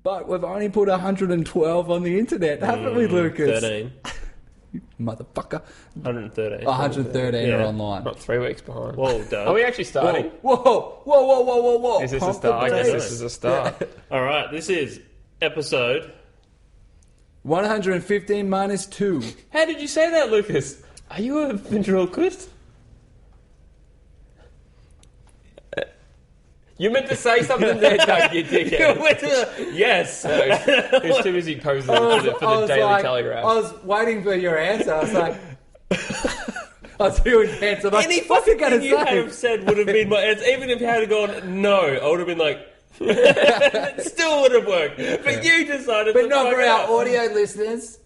But we've only put 112 on the internet, haven't we, Lucas? 13. You motherfucker. 113. 113 are online. Not 3 weeks behind. Whoa, Doug. Are we actually starting? Whoa. Is this a Pump start? I the guess brakes. this is a start. All right, this is episode... 115 minus 2. How did you say that, Lucas? Are you a ventriloquist? You meant to say something there, Doug, you dickhead. Yes. He was too busy posing for the Daily Telegraph. I was waiting for your answer. I was like... I was doing answer. Like, Any what's he fucking going thing to you say? have said would have been my answer. Even if you had gone, no, I would have been like... it still would have worked. But you decided But to not fuck for it our up. audio listeners.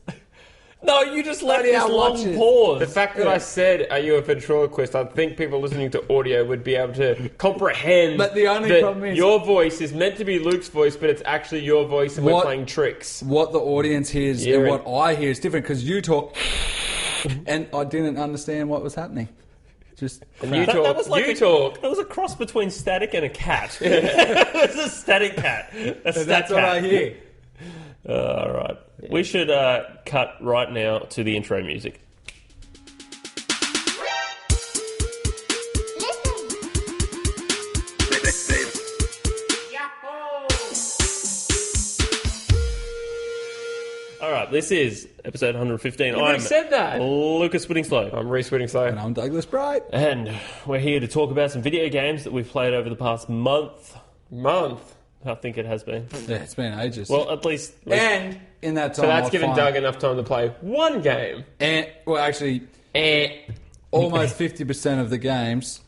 No, you just left Only this our long watchers. pause. The fact that I said, are you a ventriloquist, I think people listening to audio would be able to comprehend But the only that problem is... your voice is meant to be Luke's voice, but it's actually your voice and we're What- playing tricks. What the audience hears Yeah, and right. what I hear is different because you talk and I didn't understand what was happening. Just And you crap. talk. That was like you talk. That was a cross between static and a cat. It was a static cat. A stat That's what cat. I hear. All right. We should cut right now to the intro music. All right, this is episode 115. You already said that. Lucas Whittingslow. I'm Reese Whittingslow. And I'm Douglas Bright. And we're here to talk about some video games that we've played over the past month. I think it has been. Yeah, it's been ages. Well, at least... and in that time, So that's I'll given find- Doug enough time to play one game. And well, actually, almost 50% of the games,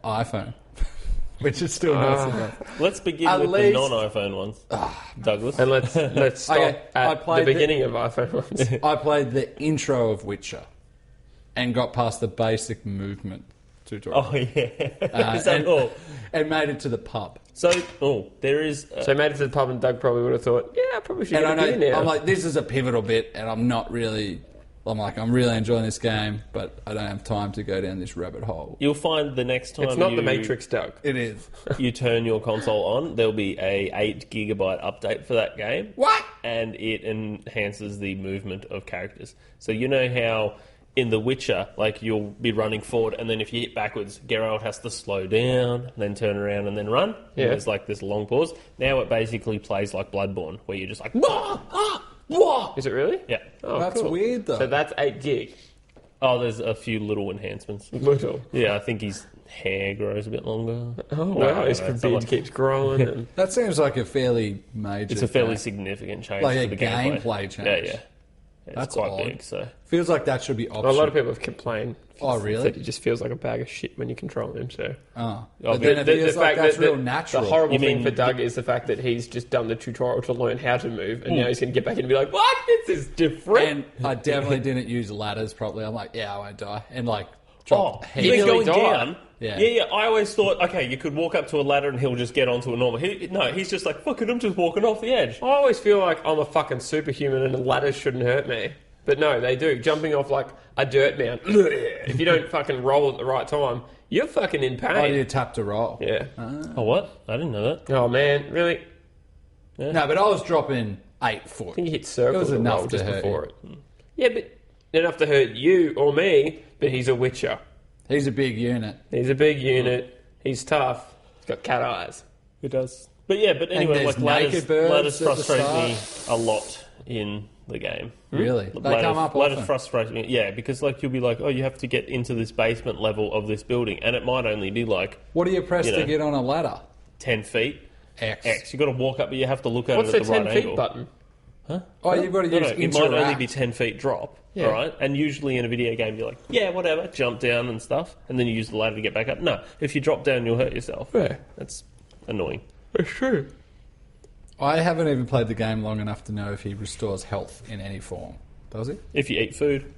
iPhone, which is still nice enough. Let's begin At with least- the non-iPhone ones. Douglas. And let's stop Okay, I at played the beginning of iPhone ones. I played the intro of Witcher and got past the basic movement tutorial. Oh, yeah. Is that all? And made it to the pub. So, there is... So I made it to the pub and Doug probably would have thought, yeah, I probably should And I get in know, now. I'm like, this is a pivotal bit, and I'm really enjoying this game, but I don't have time to go down this rabbit hole. You'll find the next time it's not the Matrix, Doug. It is. you turn your console on, there'll be a 8 gigabyte update for that game. What? And it enhances the movement of characters. So you know how in The Witcher, like, you'll be running forward, and then if you hit backwards, Geralt has to slow down, then turn around and then run. Yeah. And there's like this long pause. Now it basically plays like Bloodborne, where you're just like, wah, ah, wah. Is it really? Yeah. Oh, That's cool. weird, though. So that's 8 gig. Oh, there's a few little enhancements. Little. Yeah, I think his hair grows a bit longer. Oh, No, wow. His it's beard like- keeps growing. And That seems like a fairly major It's a fairly thing. significant change Like to a the gameplay change. Yeah. It's That's quite odd. big, so... Feels like that should be a optional. lot of people have complained. Oh, really? That he just feels like a bag of shit when you control him, so... Oh. Oh, But then it feels like that's real the natural. horrible You thing mean for Doug is the fact that he's just done the tutorial to learn how to move, and now he's going to get back in and be like, what? This is different. And I definitely didn't use ladders properly. I'm like, yeah, I won't die. And like, drop Oh, you mean nearly going died. down? Yeah. Yeah. I always thought, okay, you could walk up to a ladder and he'll just get onto a normal... No, he's just like, fuck it, I'm just walking off the edge. I always feel like I'm a fucking superhuman and the ladders shouldn't hurt me. But no, they do. Jumping off like a dirt mound. If you don't fucking roll at the right time, you're fucking in Oh, you pain. tap to roll. Yeah. Oh, what? I didn't know that. Oh, man. Really? No, but I was dropping 8 foot. I think you hit circles It was or enough roll to just hurt before it. Yeah, but enough to hurt you or me, but he's a witcher. He's a big unit. He's a big unit. He's tough. He's got cat eyes. It does. But yeah, but anyway, there's like naked birds ladders at the frustrate me a lot in the game. Really? They come up Ladders often. frustrate me. Yeah, because like you'll be like, oh, you have to get into this basement level of this building, and it might only be like What do you press You to know. get on a ladder? 10 feet. X. X. You got to walk up, but you have to look at What's it the at the 10 right feet angle. button? Oh, you've got to No, use it might only interact. be 10 feet drop. Yeah. All right, and usually in a video game, you're like, yeah, whatever, jump down and stuff, and then you use the ladder to get back up. No, if you drop down, you'll hurt yourself. Yeah. That's annoying. It's true. I haven't even played the game long enough to know if he restores health in any form. Does he? If you eat food,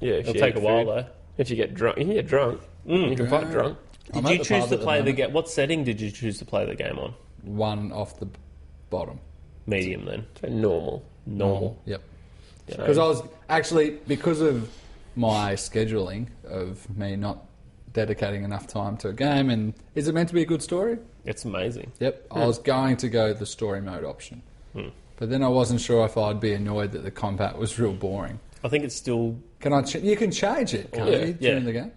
Yeah, if it'll you take a eat while food. though. If you get drunk, you can get drunk. You can fight drunk. I'm Did at you the choose pub to at the play the moment. game? What setting did you choose to play the game on? One off the bottom. Medium then. So normal. Normal. Yep. So- Because I was actually, because of my scheduling of me not dedicating enough time to a game. And is it meant to be a good story? It's amazing. Yep. I was going to go the story mode option. But then I wasn't sure if I'd be annoyed that the combat was real boring. I think it's still... You can change it, can't you, during the game?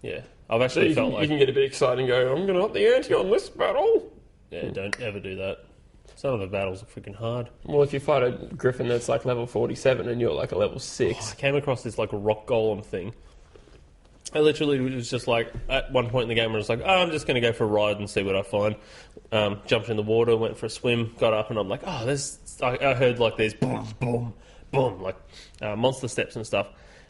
Yeah. I've actually felt you like... can get a bit excited and go, I'm going to up the ante on this battle. Yeah, don't ever do that. Some of the battles are freaking hard. Well, if you fight a griffin that's like level 47 and you're like a level 6... I came across this like rock golem thing. I literally was just like, at one point in the game where I was like, I'm just going to go for a ride and see what I find. Jumped in the water, went for a swim, got up, and I'm like, I heard like there's boom, boom, boom, like monster steps and stuff.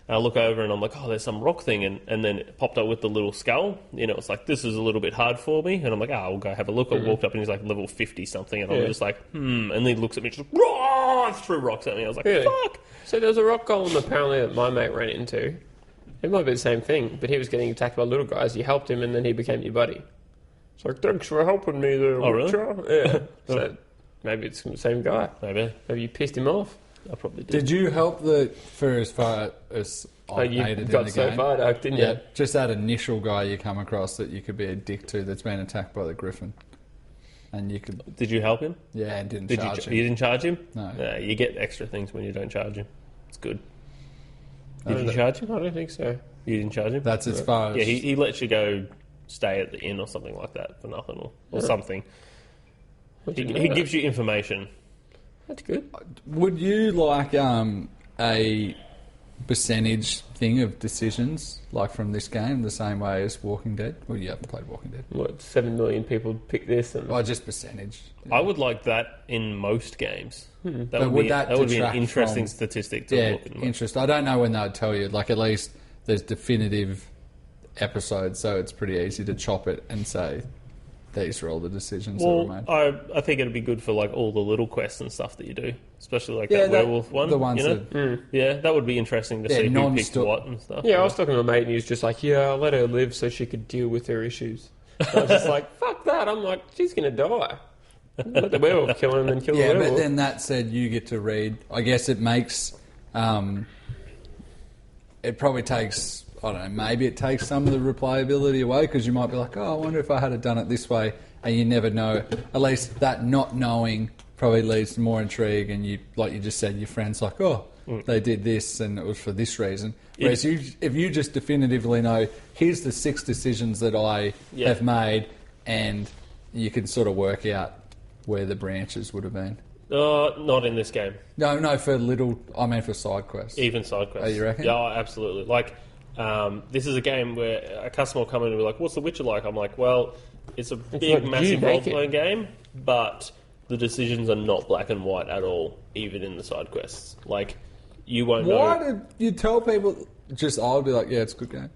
And I look over and I'm like, there's some rock thing. And then it popped up with the little skull. It's like, this is a little bit hard for me. And I'm like, I'll go have a look. I walked up and he's like level 50 something. And I'm just like, And then he looks at me, just threw rocks at me. I was like, fuck. So there was a rock golem apparently that my mate ran into. It might be the same thing, but he was getting attacked by little guys. You helped him and then he became your buddy. It's like, thanks for helping me there, Witcher. Really? Yeah. So maybe it's the same guy. Maybe you pissed him off. I probably did. Did you help for as far as I made it in the game? You got so far, Doug, didn't you? Just that initial guy you come across that you could be a dick to that's been attacked by the griffin. And you could... Did you help him? Yeah, and didn't charge him. You didn't charge him? No. You get extra things when you don't charge him. It's good. Did you charge him? I don't think so. You didn't charge him? That's as far as... Yeah, he lets you go stay at the inn or something like that for nothing or something. He gives you information. That's good. Would you like a percentage thing of decisions like from this game the same way as Walking Dead? Well, you haven't played Walking Dead. What, 7 million people pick this? And... just percentage. I would like that in most games. That would be an interesting from, statistic to look at. Interest. I don't know when they'd tell you. Like, at least there's definitive episodes, so it's pretty easy to chop it and say these are all the decisions that were made. I think it'd be good for like all the little quests and stuff that you do, especially like that werewolf one. The ones that would be interesting to see who picked what and stuff. Yeah, I was talking to a mate and he was just like, I'll let her live so she could deal with her issues. So I was just like, fuck that. I'm like, she's going to die. Let the werewolf kill her and then kill the werewolf. Yeah, but then that said, you get to read. I guess it makes... it probably takes... I don't know, maybe it takes some of the replayability away because you might be like, I wonder if I had done it this way, and you never know. At least that not knowing probably leads to more intrigue, and you, like you just said, your friend's like, they did this and it was for this reason. Whereas if you just definitively know, here's the 6 decisions that I have made, and you can sort of work out where the branches would have been. Not in this game. No, for side quests. Even side quests. Oh, you reckon? Yeah, absolutely. Like... this is a game where a customer will come in and be like, what's The Witcher like? I'm like, well, it's a big, massive role-playing game, but the decisions are not black and white at all, even in the side quests. Like, you won't know... Why did you tell people... I'll be like, it's a good game.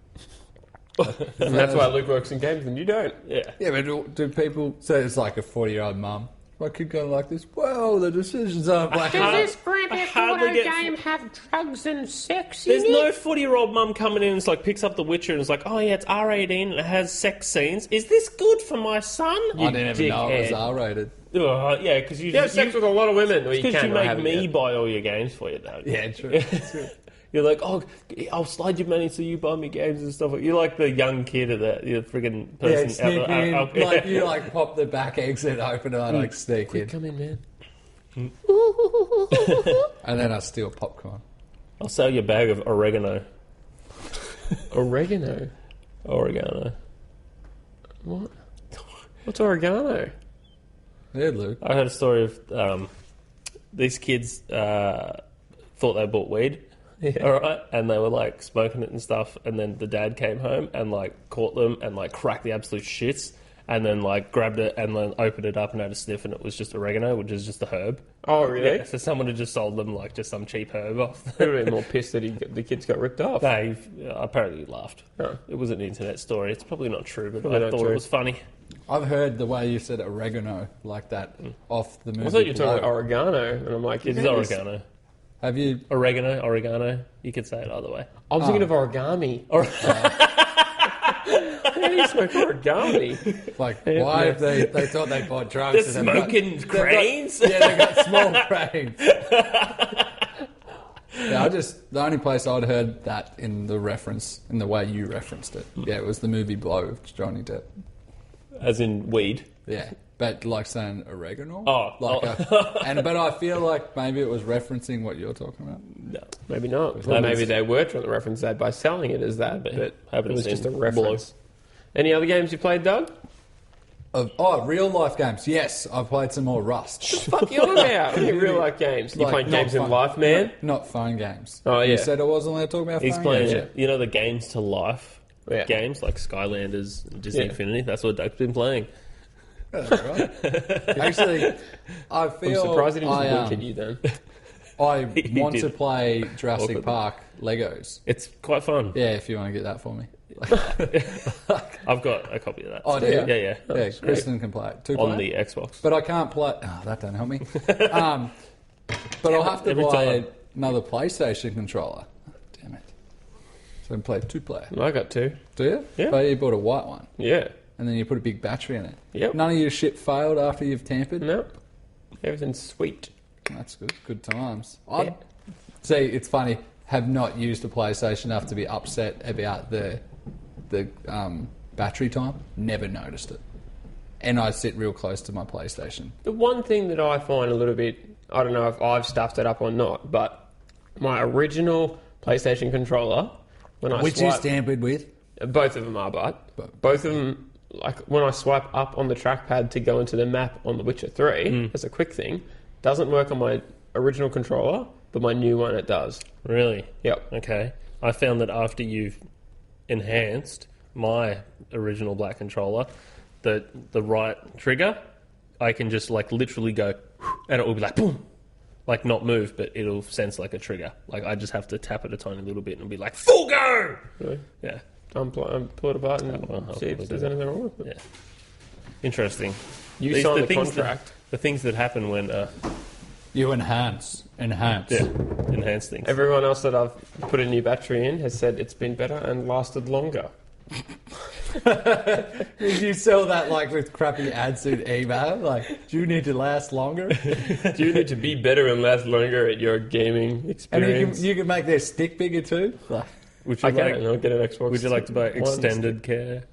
And that's why Luke works in games and you don't. Yeah. Yeah, but do people... So it's like a 40-year-old mum. My kid going like this, well, the decisions are black and white. Does this Grand Theft Auto game have drugs and sex in There's it? no 40-year-old mum coming in and like picks up The Witcher and is like, it's R18 and it has sex scenes. Is this good for my son? I didn't even know it was R-rated. Yeah, because you have sex with a lot of women. Because you make me buy all your games for you, though. Yeah, true. You're like, I'll slide your money so you buy me games and stuff. You're like the young kid of that, you're the friggin' person. Sneak in, like you like pop the back exit open and I like sneak in. Come in, man. And then I steal popcorn. I'll sell you a bag of oregano. Oregano? What? What's oregano? Yeah, Luke. I heard a story of these kids thought they bought weed. Yeah. All right, and they were like smoking it and stuff, and then the dad came home and like caught them and like cracked the absolute shits, and then like grabbed it and then opened it up and had a sniff, and it was just oregano, which is just a herb. Oh, really? Yeah, so someone had just sold them like just some cheap herb off. He would have been more pissed that the kids got ripped off. No, apparently he laughed. Oh. It was an internet story. It's probably not true, but Probably I thought it was funny. I've heard the way you said oregano like that off the movie. I thought you were talking about oregano, and I'm like, It is oregano. Have you... Oregano. You could say it either way. I was thinking of origami. How do you smoke origami? Like, why have they thought they bought drugs? They're smoking cranes? They've got small cranes. Yeah, the only place I'd heard that in the reference, in the way you referenced it. Yeah, it was the movie Blow with Johnny Depp. As in weed. Yeah, but like saying oregano. Oh, But I feel like maybe it was referencing what you're talking about. no. Maybe not. Or maybe they were trying to reference that by selling it as that, but it was just a reference. Any other games you played, Doug? Real life games. Yes, I've played some more Rust. What the fuck you on about? What are real life games? You playing games in life, man? Not phone games. Oh, yeah. You said I wasn't allowed to talk about He's phone playing, games. you know, the games to life games like Skylanders, Disney Infinity. That's what Doug's been playing. That's right. Actually, I feel I'm surprised he didn't just look at you then. I want did. to play Jurassic Park Legos. It's quite fun. Yeah, if you want to get that for me. I've got a copy of that. Oh, do you? Yeah. Yeah, Kristen can play it. On the Xbox. But I can't play... Oh, that don't help me. But I'll have to Every buy time. another PlayStation controller. Oh, damn it. So I can play 2-player. I got 2. Do you? Yeah. But you bought a white one. Yeah. And then you put a big battery in it. Yep. None of your shit failed after you've tampered? Nope. Everything's sweet. That's good. Good times. Yeah. See, it's funny. Have not used a PlayStation enough to be upset about the battery time. Never noticed it. And I sit real close to my PlayStation. The one thing that I find a little bit, I don't know if I've stuffed it up or not, but my original PlayStation controller, when I Which is tampered with? both of them are, but both of them, like when I swipe up on the trackpad to go into the map on The Witcher 3, as a quick thing, doesn't work on my original controller, but my new one it does. Really? Yep. Okay. I found that after you've enhanced my original black controller, the right trigger, I can just like literally go, and it will be like boom, like not move, but it'll sense like a trigger. Like I just have to tap it a tiny little bit and it'll be like full go. Really? Yeah. Pull it apart and see if there's anything wrong with it. Yeah. Interesting. You signed the contract. The things that happen when You enhance. enhance things. Everyone else that I've put a new battery in has said it's been better and lasted longer. Did you sell that like with crappy ads in email? Like, do you need to last longer? Do you need to be better and last longer at your gaming And experience? you can make their stick bigger too? Like, Would you I'll get an Xbox. Would you like to buy One. extended care?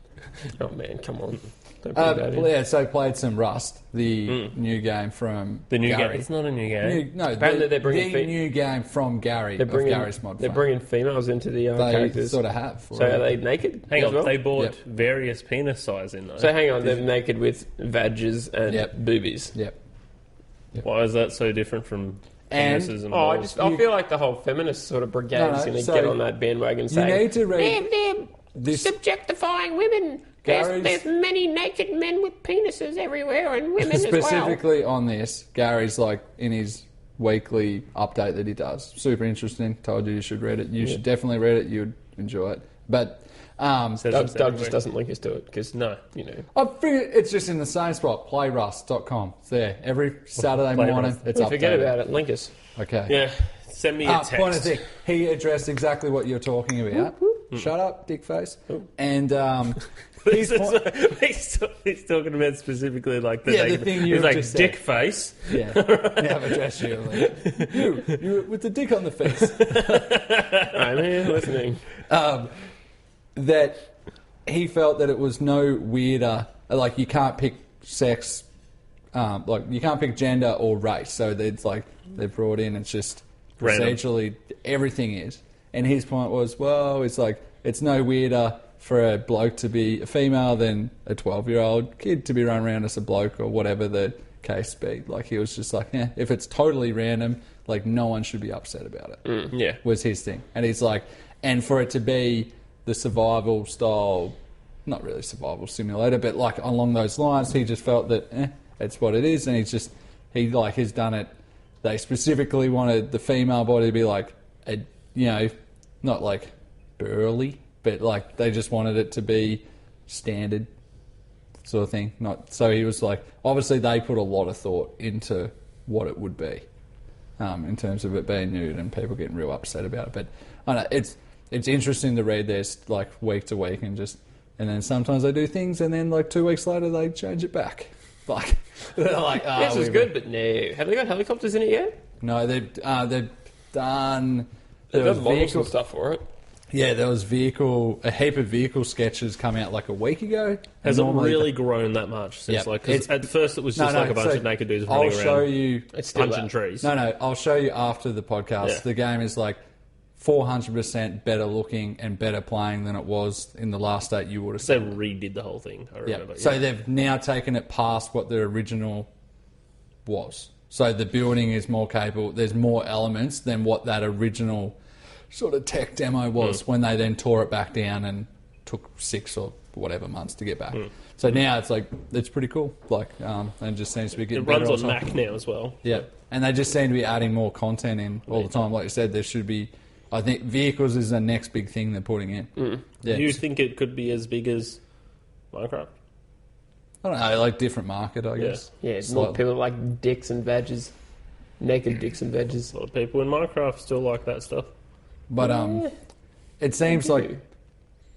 Oh man, come on. Don't put that in. yeah, so played some Rust, the new game from The new Gary. game. It's not a new game. Apparently they're bringing the new game from Gary, They're bringing, Gary's Mod they're Farm. bringing females into the They characters. sort of have. So are they naked? Hang as on, well? they bought Yep. various penis size in though. So hang on, they're naked with vagines and Yep. boobies. Yep. Why is that so different from And- penises and Oh, balls? I feel like the whole feminist sort of brigade is going to so get on that bandwagon You saying, need to read they're this. subjectifying women. Gary's- There's many naked men with penises everywhere and women as well. Specifically on this, Gary's like in his weekly update that he does. Super interesting. Told you should read it. You should definitely read it. You'd enjoy it. But Says Doug it's just everywhere. doesn't link us to it because, No. you know. I figure it's just in the same spot. Playrust.com. It's there every Saturday Playrust. morning. It's Don't forget updated. about it. Link us. Okay. Yeah, send me a text. Point of thing. He addressed exactly what you're talking about. Shut up, dickface. And He's talking about specifically like the Yeah, the negative. thing you He's like just said. dick face. yeah, I've addressed you. Like, you with the dick on the face. I'm here listening. That he felt that it was no weirder. Like you can't pick sex, like you can't pick gender or race. So it's like they've brought in. It's just Random. procedurally everything is. And his point was, well, it's like it's no weirder for a bloke to be a female than a 12-year-old kid to be run around as a bloke or whatever the case be. Like he was just like, yeah, if it's totally random, like no one should be upset about it. Yeah. Was his thing. And he's like, and for it to be the survival style, not really survival simulator, but like along those lines, he just felt that it's what it is. And he like has done it. They specifically wanted the female body to be like, not like burly, but like they just wanted it to be standard sort of thing. So he was like, obviously they put a lot of thought into what it would be in terms of it being nude and people getting real upset about it. But I don't know, it's interesting to read this like week to week and then sometimes they do things and then like 2 weeks later they change it back. Like they're like, This was good, but no. Have they got helicopters in it yet? no, they're done. They've There was done models vehicle, and stuff for it. yeah, there was a heap of vehicle sketches come out like a week ago. Has it Normally really grown that much since Yep. like? 'Cause at first it was just No, like a bunch so of naked dudes running I'll around. show you. It's still punching that. trees. No, I'll show you after the podcast. Yeah. The game is like 400% better looking and better playing than it was in the last state you would have They seen. redid the whole thing. I Yeah. remember. So they've now taken it past what the original was. So the building is more capable. There's more elements than what that original sort of tech demo was when they then tore it back down and took 6 or whatever months to get back. So now it's like, it's pretty cool. Like, and it just seems to be getting It runs better on all the time. Mac now as well. Yeah, and they just seem to be adding more content in all the time. Like you said, there should be. I think vehicles is the next big thing they're putting in. Yeah, Do you think it could be as big as Minecraft? I don't know, like different market, I guess. Yeah, it's more Slightly. people like dicks and badges. Naked dicks and badges. A lot of people in Minecraft still like that stuff. But it seems like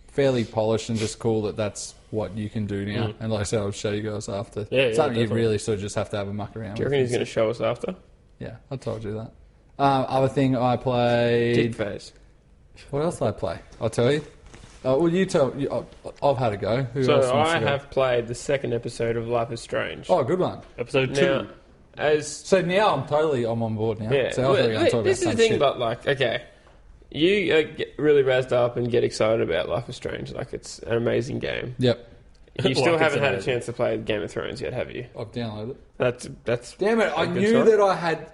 fairly polished and just cool that that's what you can do now. And like I said, I'll show you guys after. Yeah, Something you definitely. really sort of just have to have a muck around Do you with. reckon he's going to show us after? Yeah, I told you that. Other thing I played. Dick face. What else did I play? I'll tell you. Well, you tell. I've had a go. Who else So wants I to go? have played the second episode of Life is Strange. Oh, good one. Episode 2. Now, as So now I'm on board now. yeah, So I thought we were going to talk this is about the some thing shit. about like okay, you get really razzed up and get excited about Life is Strange. Like it's an amazing game. Yep, You still Like, haven't it's had a amazing. chance to play Game of Thrones yet, have you? I've downloaded it. That's Damn it! I a good knew sign. that I had.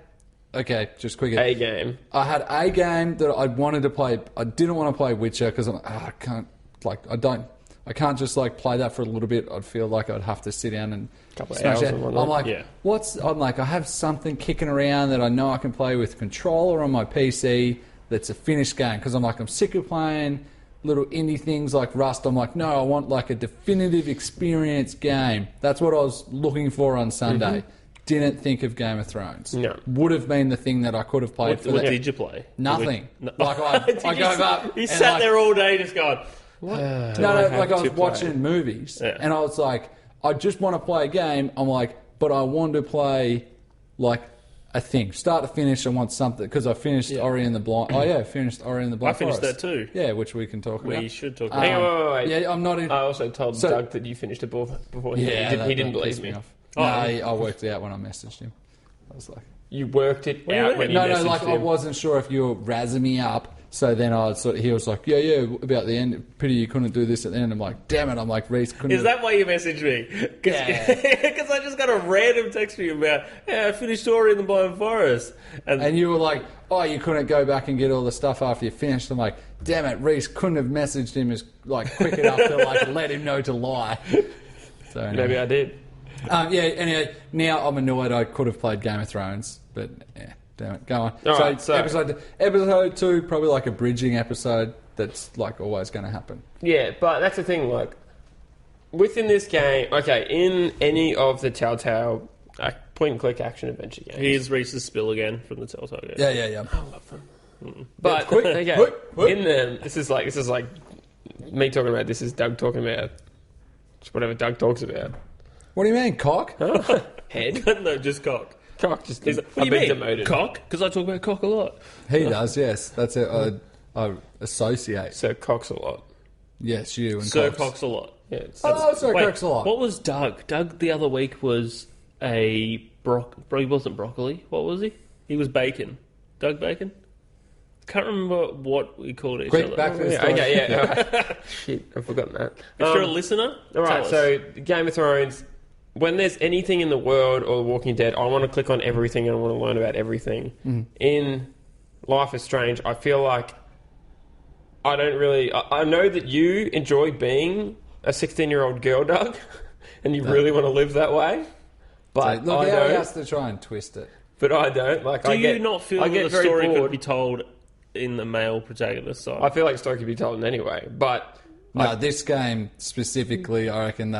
Okay, just quickly. a game. I had a game that I wanted to play. I didn't want to play Witcher because I can't. Like I can't just like play that for a little bit. I'd feel like I'd have to sit down and Couple of smash hours it. and whatnot. I'm like, Yeah. I have something kicking around that I know I can play with controller on my PC. That's a finished game because I'm sick of playing little indie things like Rust. I'm like, no, I want like a definitive experience game. That's what I was looking for on Sunday. Didn't think of Game of Thrones. No. Would have been the thing that I could have played for What that. did you play? Nothing. No. Like I Did go you up. You and, sat like, there all day just going, what? No, have like I to was play? watching movies, Yeah. and I was like, I just want to play a game. I'm like, but I want to play like a thing, start to finish. I want something because I finished Ori and the Blind. Oh yeah, I finished Ori and the Blind. I finished Forest. that too. Yeah, which we can talk about. We should talk Hang about on, wait. Yeah, I'm not in. I also told So- Doug that you finished it before he yeah, did. He didn't that believe pissed me. off. Oh. No, I worked it out when I messaged him. I was like, You worked it do you out mean? when you no, messaged like I him. wasn't sure if you were razzing me up. So then he was like, yeah, about the end. Pity you couldn't do this at the end. I'm like, damn it. I'm like, Reese couldn't. Is that why you messaged me? Yeah. Because I just got a random text from you about, I finished Ori in the Blind Forest. And you were like, oh, you couldn't go back and get all the stuff after you finished. I'm like, damn it, Reese couldn't have messaged him as like quick enough to like let him know to lie. So anyway. Maybe I did. Yeah. Anyway, now I'm annoyed. I could have played Game of Thrones, but yeah, damn it, go on. All right, so- episode 2, probably like a bridging episode. That's like always going to happen. Yeah, but that's the thing. Like within this game, okay, in any of the Telltale point and click action adventure games, Here's Reese's spill again from the Telltale game. Yeah. but Yeah, quick, okay, quick. in them, this is like me talking about. This is Doug talking about just whatever Doug talks about. What do you mean, cock? Head, No, just cock. cock. Just Is, I've what do you been mean? demoted. Cock? Because I talk about cock a lot. He does. Yes, that's it. I associate. So cocks a lot. Yes, you and So cocks. cocks a lot. Yeah, it's, Oh, so Wait, cocks a lot. What was Doug? Doug the other week was a he wasn't broccoli. What was he? He was bacon. Doug Bacon? Can't remember what we called each Quick, other. back to the yeah, story. okay, yeah. Shit, I've forgotten that. If you're a listener, All right, tell us. so Game of Thrones. When there's anything in the world or The Walking Dead, I want to click on everything and I want to learn about everything. In Life is Strange, I feel like I don't really. I know that you enjoy being a 16-year-old girl, Doug, and you really want to live that way. But Look I how he don't. has to try and twist it. But I don't. Like, do I you get, not feel I that get the very story bored. could be told in the male protagonist side? I feel like a story could be told in any way, but No, this game specifically, I reckon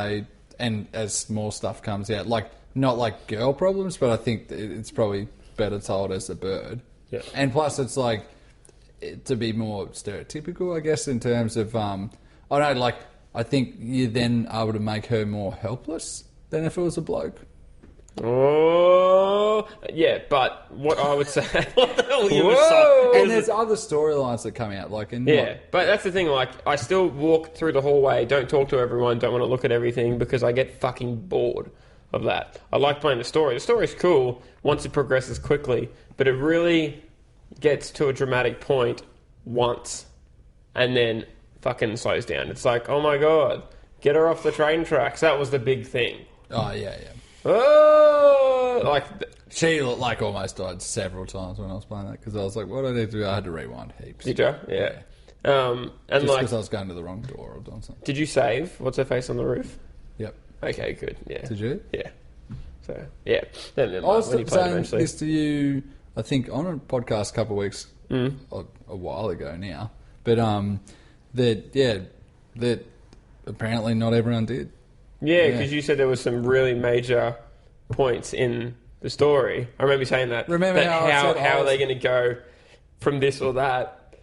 and as more stuff comes out, like, not like girl problems, but I think it's probably better told as a bird. Yeah. And plus, it's like, to be more stereotypical, I guess, in terms of, I don't know, like, I think you're then able to make her more helpless than if it was a bloke. Oh, yeah, but what I would say... What the hell? You were Whoa! And there's other storylines that come out, like in Yeah, but that's the thing, like, I still walk through the hallway, don't talk to everyone, don't want to look at everything, because I get fucking bored of that. I like playing the story. The story's cool once it progresses quickly, but it really gets to a dramatic point once, and then fucking slows down. It's like, oh my god, get her off the train tracks. That was the big thing. Oh yeah. Oh, like... She like almost died several times when I was playing that because I was like, "What do I need to do?" I had to rewind heaps. Did you? Yeah. And Just like, because I was going to the wrong door or doing something. did you save What's Her Face on the Roof? Yep. Okay, good. Yeah. Did you? Yeah. So yeah. Then I was when you played saying eventually. this to you, I think on a podcast a couple of weeks, a while ago now. But that apparently not everyone did. Yeah, because you said there was some really major points in the story. I remember you saying that. Remember that how I said how I are was- they going to go from this or that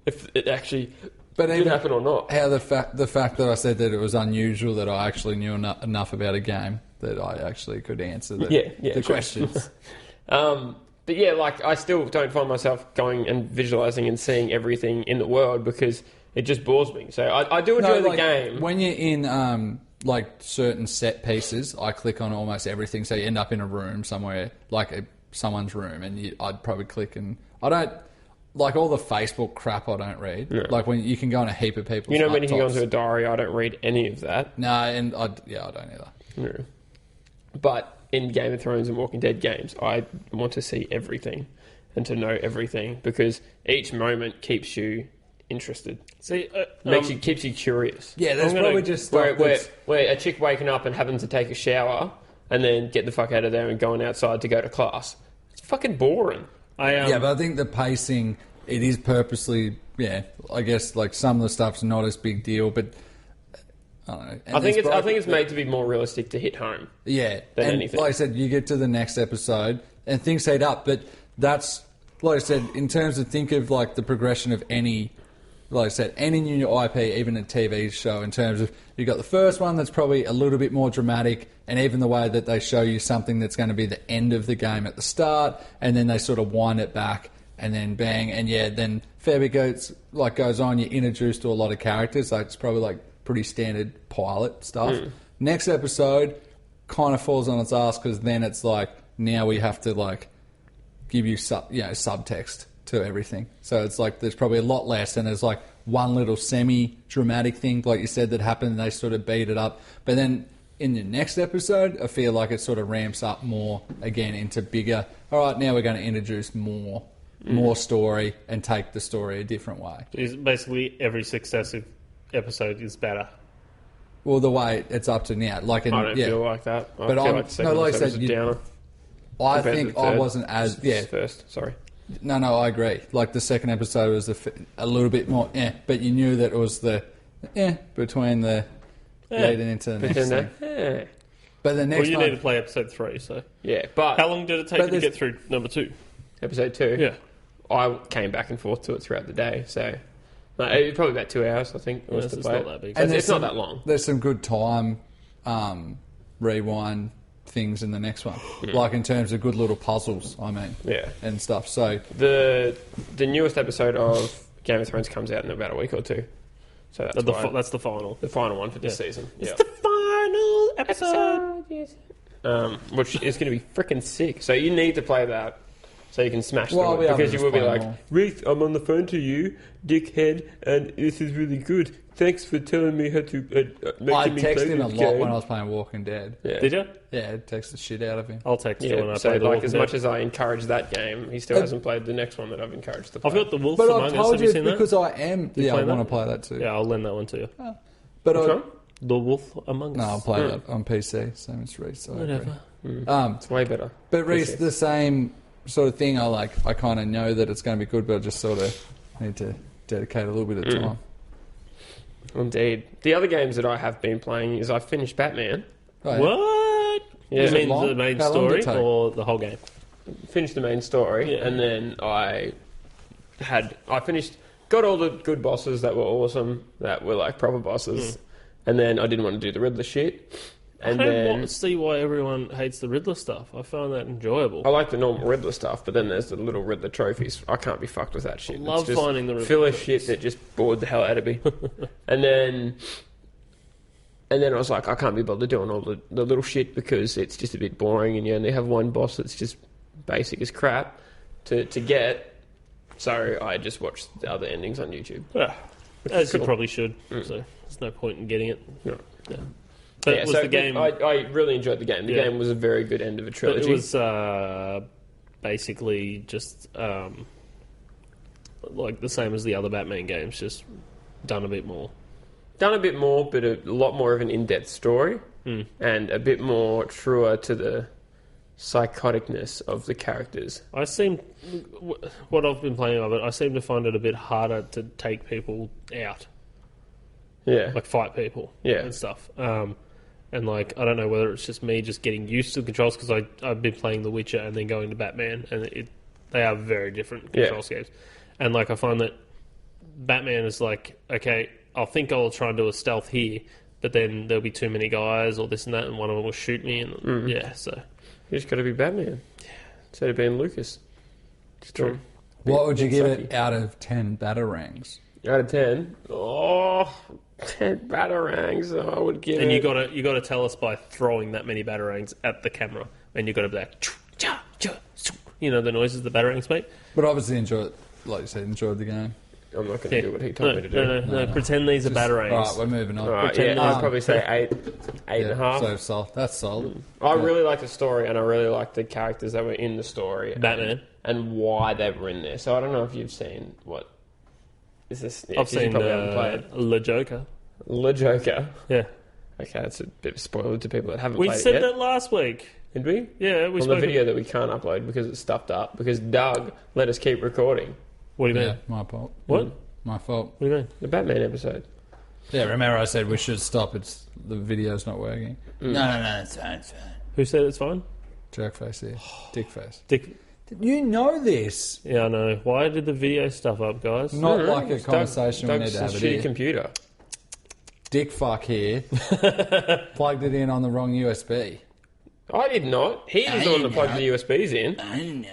if it actually But did even happen or not? How the fact that I said that it was unusual that I actually knew enough about a game that I actually could answer the sure. questions. But yeah, like I still don't find myself going and visualizing and seeing everything in the world because it just bores me. So I do enjoy the game. When you're in like certain set pieces, I click on almost everything. So you end up in a room somewhere, like someone's room, and I'd probably click. And I don't like all the Facebook crap. I don't read. No. Like when you can go on a heap of people's. You know, when you can go laptops. into a diary, I don't read any of that. No, and I don't either. No. But in Game of Thrones and Walking Dead games, I want to see everything and to know everything because each moment keeps you interested. See, Keeps you curious. Yeah, there's I'm gonna- probably just stuff Where a chick waking up and having to take a shower and then get the fuck out of there and going outside to go to class. It's fucking boring. Yeah, but I think the pacing, it is purposely, I guess like some of the stuff's not as big deal, but I don't know. And I think there's it's made to be more realistic to hit home. Yeah, than and anything. like I said, you get to the next episode and things heat up, but that's, like I said, in terms of think of like the progression of any, like I said, any new IP, even a TV show, in terms of you've got the first one that's probably a little bit more dramatic, and even the way that they show you something that's going to be the end of the game at the start, and then they sort of wind it back, and then bang, and then fair bit goes on, you're introduced to a lot of characters, so it's probably like pretty standard pilot stuff. Next episode kind of falls on its ass because then it's like now we have to like give you subtext to everything. So it's like there's probably a lot less, and there's like one little semi-dramatic thing, like you said, that happened, and they sort of beat it up. But then in the next episode, I feel like it sort of ramps up more again into bigger. All right, now we're going to introduce more story and take the story a different way. Is basically every successive episode is better. Well, the way it's up to now, like in, I don't feel like that. I But feel I'm- like the second no, like I episode said, was a you- downer. I compared to think the I third. wasn't as First, sorry. No, I agree. Like the second episode was a little bit more, but you knew that it was the between the leading into the But next then thing. But the Well, next you one, need to play episode 3, so... but How long did it take But you to there's- get through number 2? episode 2, Yeah. I came back and forth to it throughout the day, so probably about 2 hours, I think. Yes, to it's play not it. that big. So And it's not there's that long. There's some good time rewind things in the next one, like in terms of good little puzzles. I mean, Yeah. and stuff. So The newest episode of Game of Thrones comes out in about a week or two, so that's why That's the final. the final one for this season. Yeah. The final episode! Yes. Which is going to be freaking sick. So you need to play that so you can smash Well, through I'll it. be able Because to you will be just play like, them all. Reese, I'm on the phone to you, dickhead, and this is really good. Thanks for telling me how to I making me texted play him a this lot game. when I was playing Walking Dead. Yeah. Did you? Yeah, I texted the shit out of him. I'll text you when I So play the like Walking as Dead. much as I encourage that game, he still hasn't played the next one that I've encouraged to play. I've got the Wolf But Among I Us. told Have you you it's seen that? because I am. Yeah, I play want to that? play that too. Yeah, I'll lend that one to you. But Which I, one? The Wolf Among Us. no, I'll play that on PC. Same as Reese. So I agree. Whatever. It's way better. But Reese, PC. the same sort of thing. I kind of know that it's going to be good, but I just sort of need to dedicate a little bit of time. Indeed. The other games that I have been playing is I finished Batman. Oh, yeah. What? Yeah. You Is it mean long? the main How long did it story take? or the whole game? Finished the main story, Yeah. and then I got all the good bosses that were awesome, that were like proper bosses, and then I didn't want to do the Riddler shit, And I then don't see why everyone hates the Riddler stuff. I found that enjoyable. I like the normal Riddler stuff, but then there's the little Riddler trophies. I can't be fucked with that shit. Love It's just finding the Riddler filler trophies. shit that just bored the hell out of me. and then I was like, I can't be bothered doing all the little shit because it's just a bit boring, and you only have one boss that's just basic as crap to get. So I just watched the other endings on YouTube. Yeah. As cool. you probably should. So there's no point in getting it. Yeah. Yeah. But it was the game. I really enjoyed the game. The Yeah. game was a very good end of a But trilogy. it was basically just like the same as the other Batman games, just done a bit more. Done a bit more, but a lot more of an in-depth story, and a bit more truer to the psychoticness of the characters. What I've been playing of it, I seem to find it a bit harder to take people out, Yeah. like fight people, Yeah. and stuff. And like, I don't know whether it's just me just getting used to the controls because I've been playing The Witcher and then going to Batman, and they are very different control schemes. And like, I find that Batman is like, okay, I think I'll try and do a stealth here, but then there'll be too many guys or this and that, and one of them will shoot me, and so You just got to be Batman. Instead of being Lucas. it's true. What would you give sucky. it out of 10 batarangs? Out of 10? 10 batarangs. I would give And it... you got to tell us by throwing that many batarangs at the camera, and you got to be like, you know, the noises the batarangs make. But obviously enjoyed the game. I'm not going to do what he told me to do. No. Pretend these are batarangs. Alright, we're moving on. All right, Pretend yeah, these- I'd probably say 8 and a half. That's solid. I really like the story, and I really like the characters that were in the story. Batman. And why they were in there. So I don't know if you've seen what... Is this... Yeah, I've 'cause you seen probably haven't played. Le Joker. Le Joker. Yeah, Okay, that's a bit of a spoiler to people that haven't we played said it yet. that last week. Did we? Yeah, we On spoke the video that we can't upload because it's stuffed up. Because Doug let us keep recording What do you mean? Yeah, my fault. What? My fault. What do you mean? the Batman episode. Yeah, remember I said we should stop. The video's not working. No, it's fine. Who said it's fine? Jerkface here. Dickface. Dick. You know this. Yeah, I know. Why did the video stuff up, guys? Not like a It's conversation we need Doug's to have it shitty here. computer. Dick fuck here. Plugged it in on the wrong USB. I did not. He was the one that plugged the USBs in. I don't know.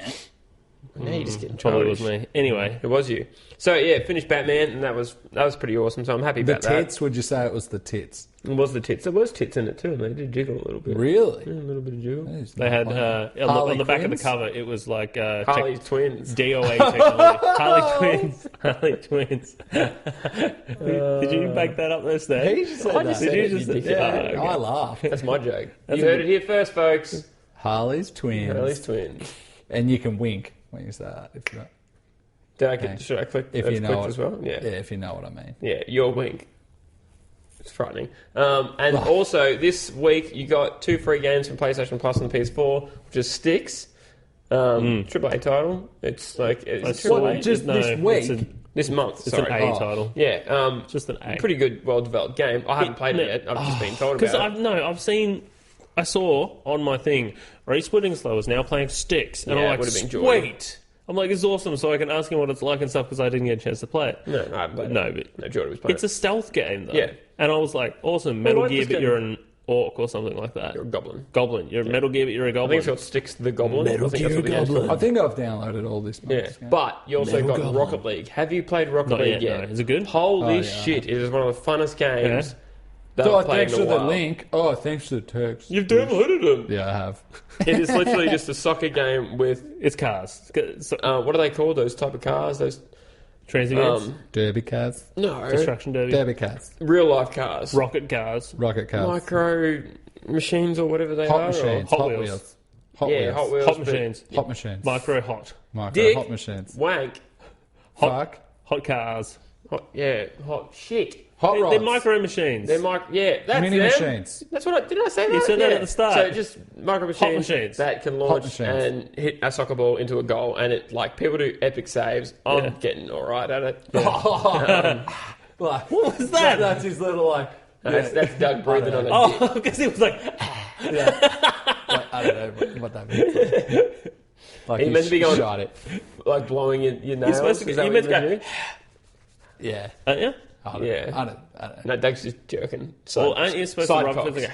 Now you're just getting Probably childish. was me. Anyway, It was you. So yeah, finished Batman, and that was pretty awesome. So I'm happy The about that. tits, would you say it was the tits? It was the tits. There was tits in it too, and they did jiggle a little bit. Really? Yeah, a little bit of jiggle. they had on the back of the cover. It was like Harley's twins. DOA technology. Harley twins. Did you back that up there, Stan? He just said I that. just Did said you it, just? you dickhead. Yeah, okay. I laugh. That's my joke. That's You a heard bit- it here first, folks. Harley's twins. Harley's twins. And you can wink when you say that. If you, Should I click? if that's you know clicked what, as well. Yeah. if you know what I mean. Yeah, your wink. It's frightening. And also, this week you got 2 free games from PlayStation Plus and the PS4, which is Sticks. AAA title. It's like it's saw AAA. it. Just No, this week. it's This month. It's Sorry. an A title. Yeah. Just an A. Pretty good, well-developed game. I haven't played it yet. I've just been told Because about it. I saw on my thing, Reese Winslow is now playing Sticks, and Yeah, I'm it like, would have been Jordan. sweet. I'm like, it's awesome, so I can ask him what it's like and stuff because I didn't get a chance to play it. No, I haven't played No, it. but No, Jordan was playing it's a stealth game though. Yeah. And I was like, awesome, Metal like Gear, this but game. you're an orc or something like that. You're a goblin. Goblin. You're Metal Gear, but you're a I goblin. think it's called Sticks the Goblin. I think that's what the game's I called. think I've downloaded all this. Yeah, but you also got Rocket League. Have you played Rocket Not League yet, yet? no. Is it good? Holy yeah. shit! It is one of the funnest games. That Oh, I've played thanks in for a the while. link. Oh, thanks to the text. You've downloaded them. Yeah, I have. It is literally just a soccer game with It's cars. So, what are they called? Those type of cars? Those Transients. Derby cats. no Destruction Derby. Derby cats. real life cars, Rocket cars. Rocket cats. micro machines or whatever they Hot are. machines. Hot Hot Wheels. wheels. Hot Yeah, wheels. Hot Wheels. Hot but machines. Hot machines. Micro hot. Micro Dick. hot machines. Wank. Fuck. Hot cars. Hot, yeah, hot shit. Hot rods. They're micro machines. They're yeah, that's Mini them. machines. That's what didn't I say that? You said that Yeah. at the start. So just micro machines, machines. that can launch machines. and hit a soccer ball into a goal, and it like people do epic saves. I'm Yeah. getting all right at it. Like, What was that? That's his little like. That's Doug breathing on a dick. Oh, because he was like, Like, I don't know what that means. Like He he meant to be going- shot it. like blowing your nails. you're supposed to Is that you what meant to you're go, Yeah. yeah? I don't, Yeah. I don't know. No, Doug's just jerking. Well, aren't you supposed to Side rub cocks. something?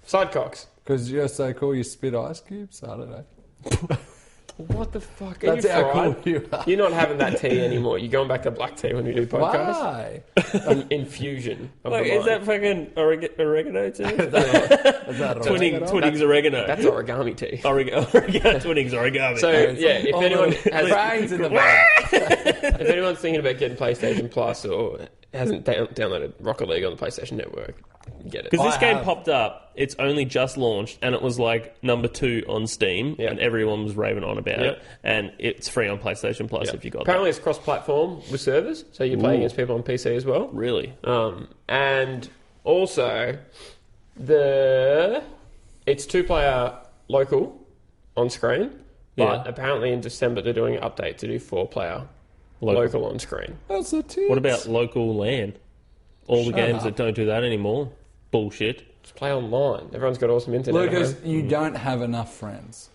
Sidecocks. Because you're so cool, you spit ice cubes? I don't know. What the fuck? That's Are you how fried? cool you are. You're not having that tea anymore. You're going back to black tea when you do podcasts. Why? An infusion. Of Like, the is that mind. fucking oregano tea? Is that Twinnings oregano. That's origami tea. Twinnings origami. So yeah, if anyone has brains in the bag. if anyone's thinking about getting PlayStation Plus or hasn't downloaded Rocket League on the PlayStation Network, get it. Because this I game have. popped up, it's only just launched, and it was like number 2 on Steam, Yeah. and everyone was raving on about Yeah. it. And it's free on PlayStation Plus Yeah. if you got Apparently it's cross-platform with servers, so you play against people on PC as well. that. Really? And also, it's 2-player local on screen, but Yeah. apparently in December they're doing an update to do 4-player local on screen. That's the tits. What about local LAN? All the games that don't do that anymore. Bullshit. Just play online. Everyone's got awesome internet. at Lucas, home. you don't have enough friends.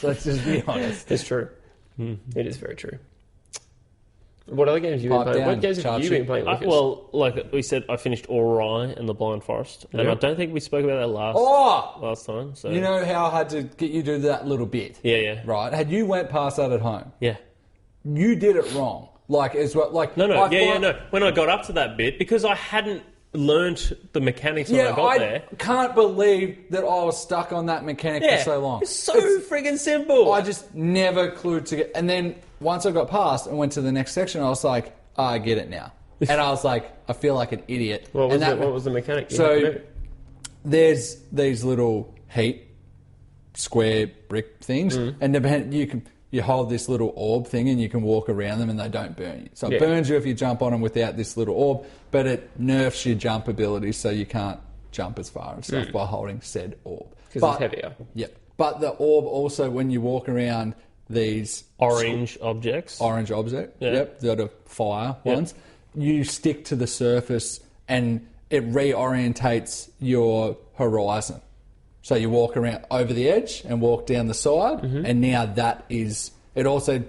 Let's just be honest. It's true. It is very true. What other games have you been Pipe playing? down, What games have you Chachi. been playing, Lucas? Well, like we said, I finished Ori and the Blind Forest, and Yeah. I don't think we spoke about that Oh! last time. So You know how I had to get you to do that little bit? yeah. Right? Had you went past that at home, Yeah. you did it wrong. Like, it's what, like... No. I find- No. When I got up to that bit, because I hadn't learnt the mechanics when I got there. can't believe that I was stuck on that mechanic for so long. It's so friggin' simple. I just never clued to get... And then once I got past and went to the next section, I was like, I get it now. And I was like, I feel like an idiot. what was, and what was the mechanic you So- had to do? There's these little heat square brick things, and you hold this little orb thing and you can walk around them and they don't burn you. So it Yeah. burns you if you jump on them without this little orb, but it nerfs your jump ability so you can't jump as far and stuff by holding said orb. Because it's heavier. Yep. But the orb also, when you walk around these Orange objects. orange object, Yeah. yep, that are fire ones, you stick to the surface and it reorientates your horizon. So you walk around over the edge and walk down the side, and now that is it. Also,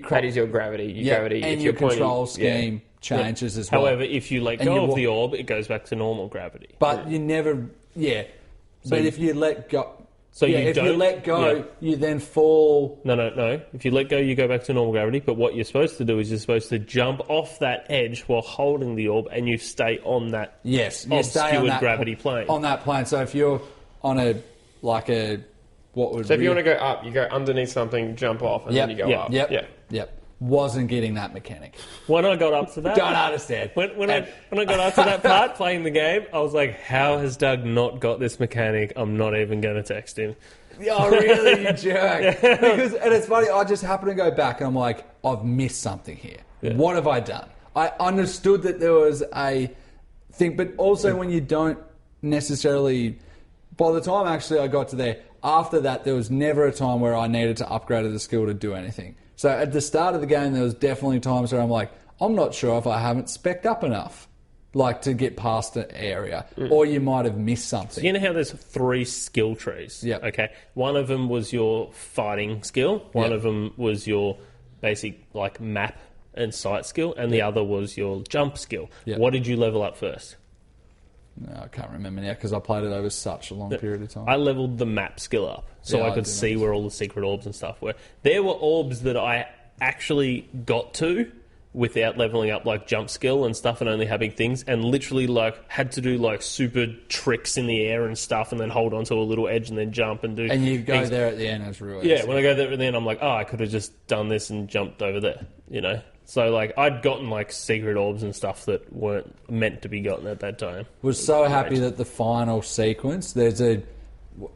That is your gravity. Gravity. and if your you're pointing- control yeah. scheme changes as well. However, if you let And you go of walk- the orb, it goes back to normal gravity. but you never, but if you let go, So yeah, you if you don't- let go, yeah. you then fall. No. If you let go, you go back to normal gravity. But what you're supposed to do is you're supposed to jump off that edge while holding the orb, and you stay on that Yes, you stay on obscured that gravity plane. On that plane. So if you're on a what would So if you want to go up, you go underneath something, jump off, and then you go up. Yep. Wasn't getting that mechanic. When I got up to that, Don't understand. When I got up to that part playing the game, I was like, "How has Doug not got this mechanic? I'm not even going to text him." Oh, really, you jerk. And it's funny, I just happen to go back and I'm like, I've missed something here. Yeah. What have I done? I understood that there was a thing, but also when you don't necessarily... By the time actually I got to there, after that, there was never a time where I needed to upgrade the skill to do anything. So at the start of the game, there was definitely times where I'm like, I'm not sure if I haven't specced up enough, like to get past an area, or you might have missed something. You know how there's 3 skill trees? Yep. Okay. One of them was your fighting skill. One Yep. of them was your basic like map and sight skill, and the other was your jump skill. Yep. What did you level up first? No, I can't remember now because I played it over such a long period of time. I leveled the map skill up so Yeah, I I could do see notice. where all the secret orbs and stuff were. There were orbs that I actually got to without leveling up like jump skill and stuff and only having things, and literally like had to do like super tricks in the air and stuff and then hold onto a little edge and then jump and do And you go things. there at the end as real. Yeah, when I go there and then I'm like, oh, I could have just done this and jumped over there, you know? So like I'd gotten like secret orbs and stuff that weren't meant to be gotten at that time. Was so happy that the final sequence, there's a,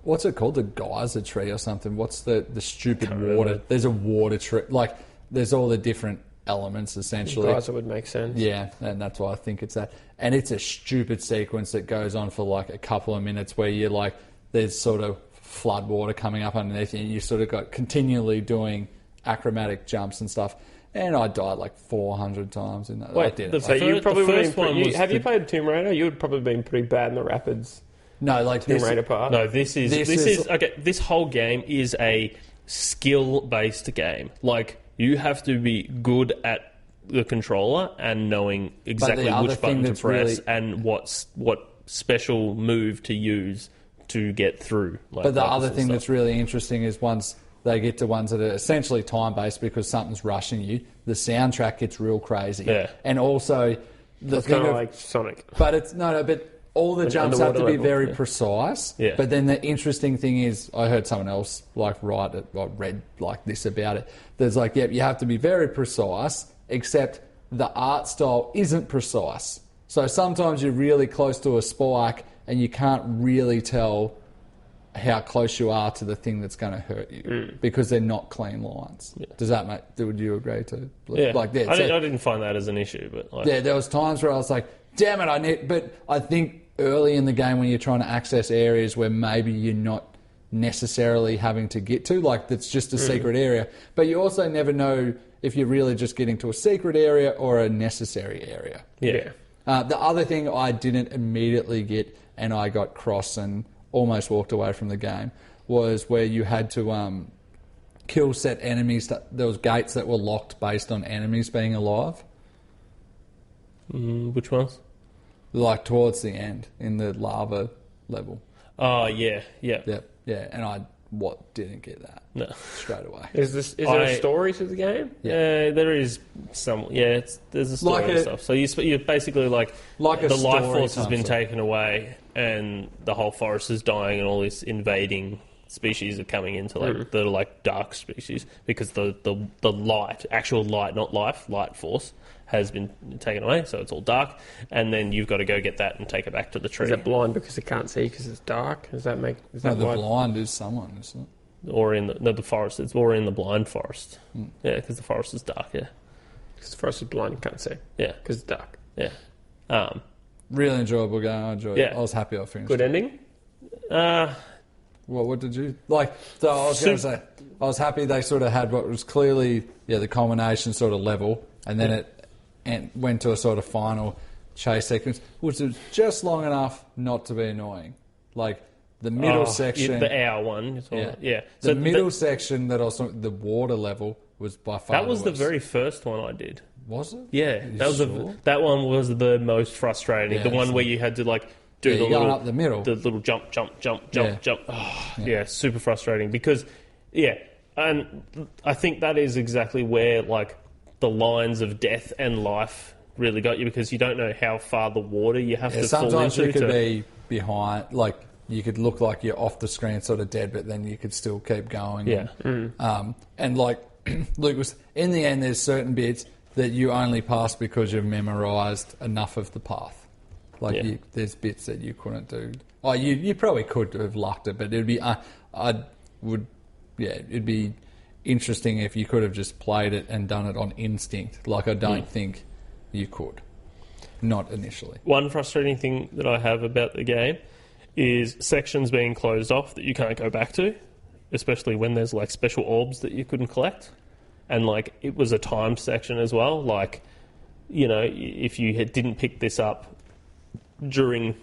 what's it called? The geyser tree or something. What's the stupid water? remember. There's a water tree. Like, there's all the different elements essentially. Guys, it would make sense. Yeah, and that's why I think it's that. And it's a stupid sequence that goes on for like a couple of minutes where you're like, there's sort of flood water coming up underneath you and you sort of got continually doing acrobatic jumps and stuff. And I died like 400 times in that. I Wait, did the it. So Like, you probably the would first have one been. was Have you the- played Tomb Raider? You would probably been pretty bad in the rapids. no, like Tomb this. Raider part. No, this is okay. This whole game is a skill-based game. Like you have to be good at the controller and knowing exactly other which thing button to that's press really- and what special move to use to get through. Like, But the other and thing stuff. that's really interesting is once they get to ones that are essentially time-based because something's rushing you, the soundtrack gets real crazy. Yeah. And also, the It's thing kind of of, like Sonic. but it's no, but all the jumps have to underwater be level, very yeah. precise. Yeah. But then the interesting thing is, I heard someone else write it, or read like this about it. There's like, yep, you have to be very precise, except the art style isn't precise. So sometimes you're really close to a spike and you can't really tell how close you are to the thing that's going to hurt you because they're not clean lines. Yeah. Does that make? Would you agree to? Yeah, Like that. I didn't find that as an issue, but like, Yeah, there was times where I was like, damn it, but I think early in the game when you're trying to access areas where maybe you're not necessarily having to get to, like that's just a secret area, but you also never know if you're really just getting to a secret area or a necessary area. yeah. The other thing I didn't immediately get, and I got cross and almost walked away from the game, was where you had to kill set enemies. There was gates that were locked based on enemies being alive. Which ones? Like towards the end in the lava level. Oh, yeah. Yep, yeah, and I didn't get that No. straight away. Is there a story to the game? Yeah, there is some. Yeah, there's a story Like and stuff. So you're basically like a the life story force has type been stuff. taken away, and the whole forest is dying, and all these invading species are coming into like the like dark species because the light, actual light, not light force, has been taken away, so it's all dark, and then you've got to go get that and take it back to the tree. Is it blind because it can't see because it's dark? Does that make? Is No, that the why? blind is someone, isn't it? Or in the forest. It's or in the blind forest. Yeah, because the forest is dark. Yeah, Because the forest is blind and can't see yeah, because it's dark. yeah. Really enjoyable game. I enjoyed it. Yeah. I was happy I finished Good it. ending. What did you like? So I was going to say, I was happy they sort of had what was clearly the culmination sort of level, and then it went to a sort of final chase sequence, which was just long enough not to be annoying. Like the middle section, the hour one. Yeah. The So middle section that also the water level was by far that was the worst. very first one I did. Was it? Yeah, Are you that was sure? that one was the most frustrating. Yeah, the one so- where you had to like do Yeah, the you're going little up the middle. the little jump. Yeah. Oh, yeah, super frustrating because and I think that is exactly where like the lines of death and life really got you because you don't know how far the water you have to fall Sometimes into. you could be behind, like you could look like you're off the screen, sort of dead, but then you could still keep going. Yeah. And like Luke was, in the end, there's certain bits that you only pass because you've memorised enough of the path. Like Yeah. there's bits that you couldn't do. Oh, you probably could have lucked it, but it'd be it'd be interesting if you could have just played it and done it on instinct. Like I don't think you could, not initially. One frustrating thing that I have about the game is sections being closed off that you can't go back to, especially when there's like special orbs that you couldn't collect. And like it was a timed section as well. Like, you know, if you didn't pick this up during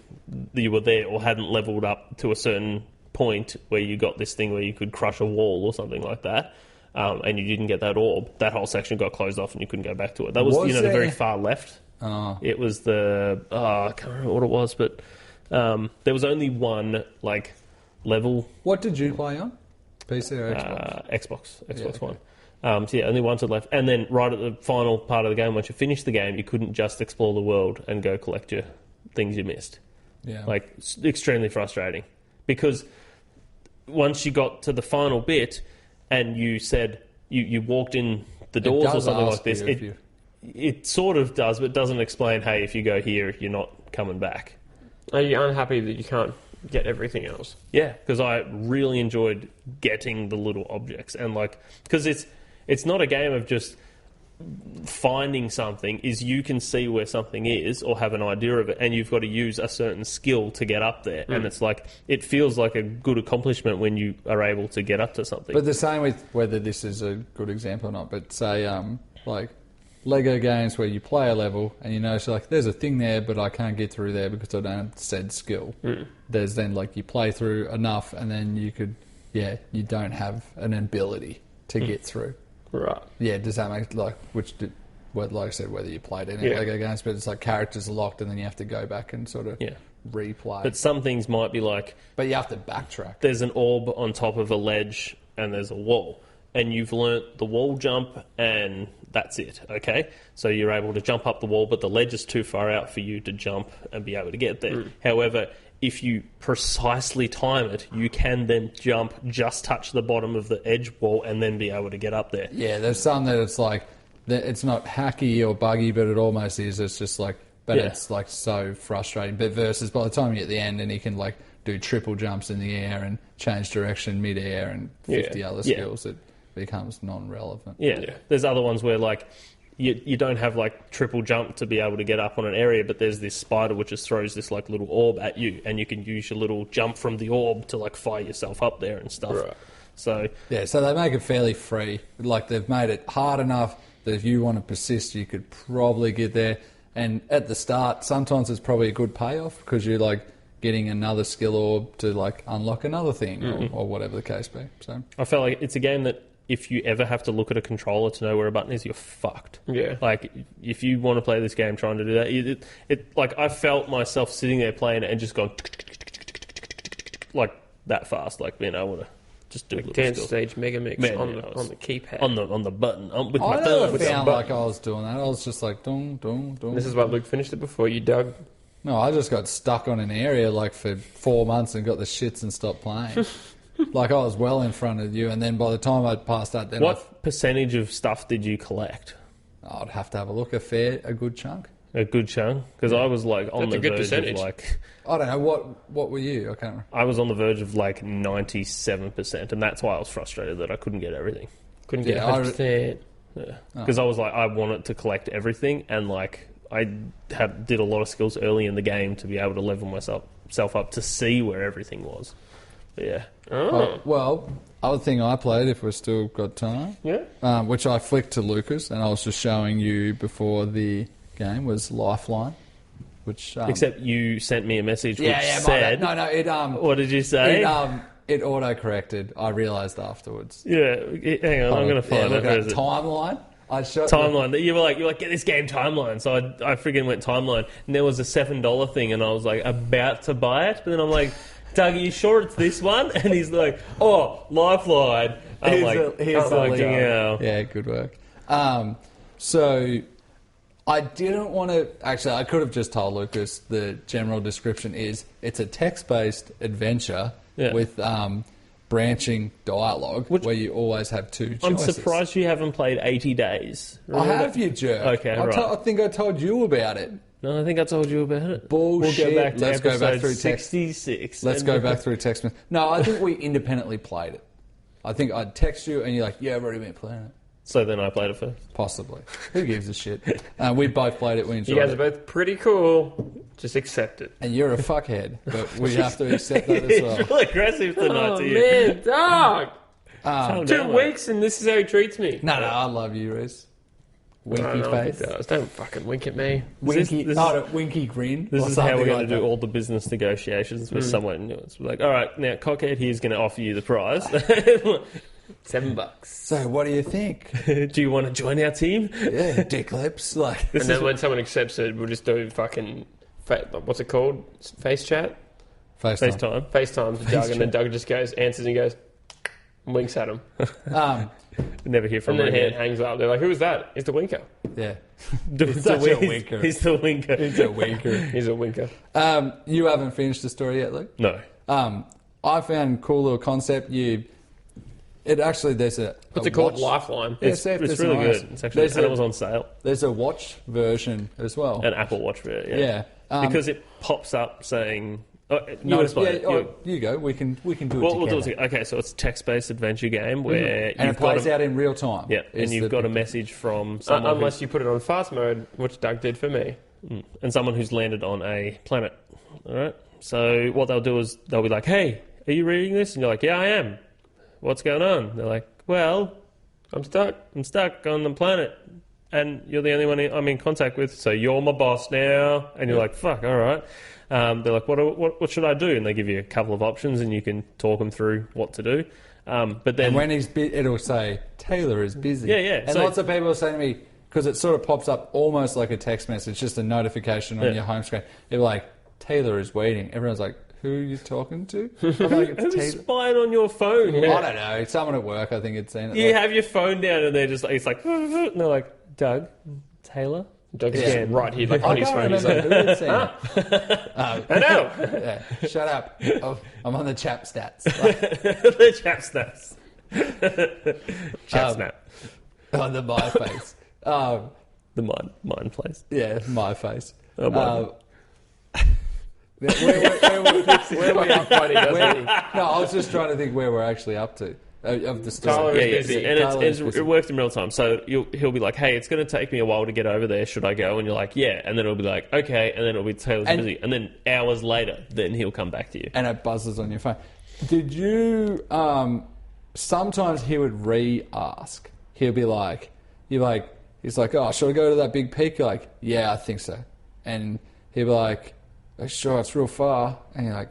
you were there or hadn't leveled up to a certain point where you got this thing where you could crush a wall or something like that, and you didn't get that orb, that whole section got closed off and you couldn't go back to it. That was the very far left. It was I can't remember what it was, but there was only one like level. What did you play on? PC or Xbox? Xbox One. So yeah, only one to left. And then right at the final part of the game, once you finished the game, you couldn't just explore the world and go collect your things you missed. Yeah. Like, it's extremely frustrating. Because once you got to the final bit and you said you walked in the doors or does something ask like this, you if you- it sort of does, but it doesn't explain, hey, if you go here, you're not coming back. Are you unhappy that you can't get everything else? Yeah, because I really enjoyed getting the little objects. And like, because it's not a game of just finding something, is you can see where something is or have an idea of it, and you've got to use a certain skill to get up there. And it's like, it feels like a good accomplishment when you are able to get up to something. But the same with whether this is a good example or not, but say like Lego games where you play a level and you notice like there's a thing there but I can't get through there because I don't have said skill. There's then like you play through enough and then you don't have an ability to get through. Right. Yeah, does that make like like I said, whether you played any Lego games, but it's like characters are locked and then you have to go back and sort of replay. But some things might be like, But you have to backtrack. there's an orb on top of a ledge and there's a wall. And you've learnt the wall jump and that's it, okay? So you're able to jump up the wall, but the ledge is too far out for you to jump and be able to get there. However, if you precisely time it, you can then jump, just touch the bottom of the edge wall and then be able to get up there. Yeah, there's some that it's like, that it's not hacky or buggy, but it almost is. It's just like, but Yeah. it's like so frustrating. But versus by the time you get to the end and you can like do triple jumps in the air and change direction mid-air and 50 other Yeah. skills, it becomes non-relevant. Yeah. There's other ones where like you don't have like triple jump to be able to get up on an area, but there's this spider which just throws this like little orb at you, and you can use your little jump from the orb to like fire yourself up there and stuff. Right. So Yeah, so they make it fairly free. Like they've made it hard enough that if you want to persist, you could probably get there. And at the start, sometimes it's probably a good payoff because you're like getting another skill orb to like unlock another thing or whatever the case be. So I felt like it's a game that if you ever have to look at a controller to know where a button is, you're fucked. Yeah. Like, if you want to play this game trying to do that, it like, I felt myself sitting there playing it and just going like that fast, like being able to just do Like little Dance skills. Stage Mega Mix Man, on yeah, the I was- on the keypad. on the button with I my never thumb. found like I was doing that. I was just like, dong, dong, dong. This is why Luke finished it before you, Doug. No, I just got stuck on an area like for 4 months and got the shits and stopped playing. Like I was well in front of you, and then by the time I'd passed that, then What percentage of stuff did you collect? I'd have to have a look. A good chunk. A good chunk, because I was like on That's the a good verge percentage. of like I don't know what were you? I can't remember. I was on the verge of like 97%, and that's why I was frustrated that I couldn't get everything. Couldn't get Yeah, I- 100%. Because I was like, I wanted to collect everything, and like I did a lot of skills early in the game to be able to level myself up to see where everything was. But yeah, Oh. Well, other thing I played, if we've still got time, Yeah. which I flicked to Lucas, and I was just showing you before the game, was Lifeline. Which except you sent me a message which my said, bad. No, it what did you say? it auto-corrected. I realised afterwards. Yeah, hang on, I'm going to find it. Look Where at is that it? timeline. I shot Timeline. You were like, get this game timeline. So I friggin' went timeline, and there was a $7 thing, and I was like about to buy it, but then I'm like, Doug, are you sure it's this one? And he's like, oh, Lifeline. I'm Here's like, the fucking link. hell. Yeah, good work. So I didn't want to... Actually, I could have just told Lucas the general description is it's a text-based adventure with branching dialogue where you always have two choices. I'm surprised you haven't played 80 Days. I have, you jerk. Okay, right. I think I told you about it. No, I think I told you about it. Bullshit. We'll go back to Let's go back episode through text. 66. Let's go back through text. No, I think we independently played it. I think I'd text you and you're like, yeah, I've already been playing it. So then I played it first. Possibly. Who gives a shit? We both played it. We enjoyed You guys it. are both pretty cool. Just accept it. And you're a fuckhead, but we have to accept that as He's well. really aggressive tonight Oh, to you. man, Doug! Calm 2 down, mate. weeks and this is how he treats me. No, I love you, Reese. Winky I don't know if he face. does. Don't fucking wink at me. Winky, This is- no, winky grin. This or is how we're something going like to do that. all the business negotiations with someone new. It's like, all right, now Cockhead here's going to offer you the prize. $7. So, what do you think? Do you want to join our team? Yeah, dick lips. Like, And then when someone accepts it, we'll just do fucking... What's it called? Face chat? FaceTime. FaceTime to Doug, and then Doug just goes, answers and goes, winks at him. Never hear from And him then he again. hangs up. They're like, who is that? He's the winker. yeah. He's such a winker. He's the winker. It's a winker. He's a winker. You haven't finished the story yet, Luke? No. I found a cool little concept. There's a... What's a it called? watch- Lifeline. Yeah, It's see if really there's an ice. good. It's actually, There's and a- it was on sale. There's a watch version as well. An Apple Watch for it, Yeah. because it pops up saying... Oh, you No, explain yeah, it. you go. We can do it What we'll do is, together. okay, so it's a text-based adventure game where And it you've got plays out in real time. yeah, and is you've the got a big- message from someone Unless you put it on fast mode, which Doug did for me. and someone who's landed on a planet. All right. So what they'll do is they'll be like, "Hey, are you reading this?" And you're like, "Yeah, I am." What's going on? They're like, "Well, I'm stuck. I'm stuck on the planet, and you're the only one I'm in contact with. So you're my boss now." And you're like, "Fuck, all right." They're like, "What should I do?" And they give you a couple of options, and you can talk them through what to do. But then And when he's it'll say Taylor is busy. Yeah, yeah. And So- lots of people are saying to me, because it sort of pops up almost like a text message, just a notification on Yeah. your home screen. They're like, Taylor is waiting. Everyone's like, who are you talking to? I'm like, it's Who's Taylor. spying on your phone? I don't know. Someone at work, I think, had seen it. You have your phone down and they're just like, it's like, and they're like, Doug, Taylor? Doug's just right here, like I on his can't phone. He's remember like, who had seen it. I know. Yeah, shut up. Oh, I'm on the chap stats. The chap snaps. Chap snap. On the my face. The mind place. Yeah, my face. Oh, my. Where we up, buddy? Doesn't he? No, I was just trying to think where we're actually up to of the story. Tyler is Yeah, busy. and Tyler is it busy. works in real time. So he'll be like, "Hey, it's going to take me a while to get over there. Should I go?" And you're like, "Yeah." And then it'll be like, "Okay." And then it'll be Taylor's busy. And then hours later, then he'll come back to you. And it buzzes on your phone. Did you? Sometimes he would re-ask. He'll be like, he's like, "Oh, should I go to that big peak?" You're like, "Yeah, I think so." And he'll be like, "Oh, sure, it's real far." And you're like,